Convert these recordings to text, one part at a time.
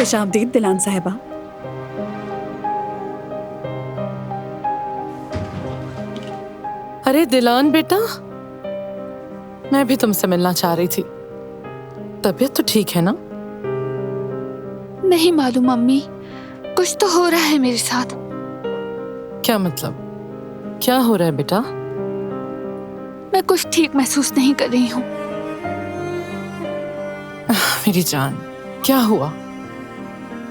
खुशामदीद दिलान साहिबा। अरे दिलान बेटा, मैं भी तुमसे मिलना चाह रही थी। तबीयत तो ठीक है ना? नहीं मालूम मम्मी, कुछ तो हो रहा है मेरे साथ। क्या मतलब? क्या हो रहा है बेटा? मैं कुछ ठीक महसूस नहीं कर रही हूँ। मेरी जान, क्या हुआ?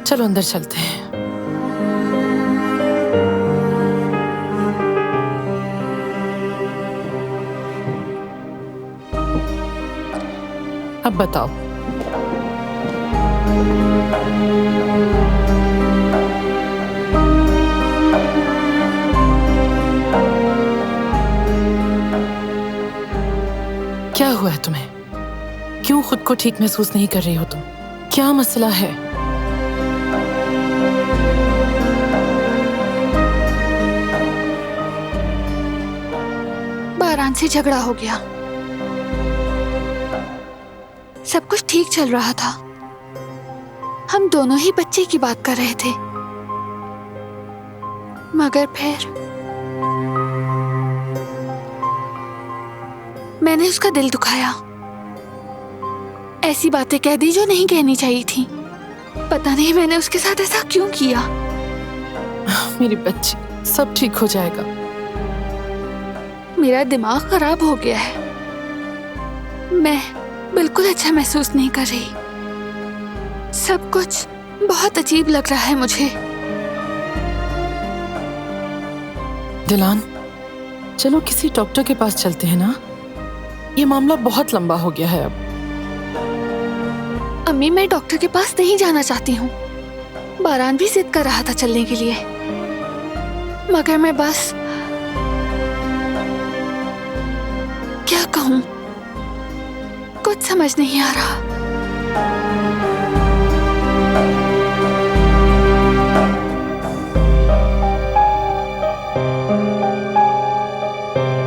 चलो अंदर चलते हैं। अब बताओ। क्या हुआ है तुम्हें? क्यों खुद को ठीक महसूस नहीं कर रही हो तुम? क्या मसला है? बारान से झगड़ा हो गया। सब कुछ ठीक चल रहा था। हम दोनों ही बच्चे की बात कर रहे थे, मगर फिर मैंने उसका दिल दुखाया। ऐसी बातें कह दी जो नहीं कहनी चाहिए थी। पता नहीं मैंने उसके साथ ऐसा क्यों किया। मेरी बच्ची, सब ठीक हो जाएगा। मेरा दिमाग खराब हो गया है। मैं बिल्कुल अच्छा महसूस नहीं कर रही। सब कुछ बहुत अजीब लग रहा है मुझे। दिलान, चलो किसी डॉक्टर के पास चलते हैं ना। ये मामला बहुत लंबा हो गया है अब। अम्मी, मैं डॉक्टर के पास नहीं जाना चाहती हूँ। बारान भी जिद कर रहा था चलने के लिए, मगर मैं बस क्या कहूँ, कुछ समझ नहीं आ रहा।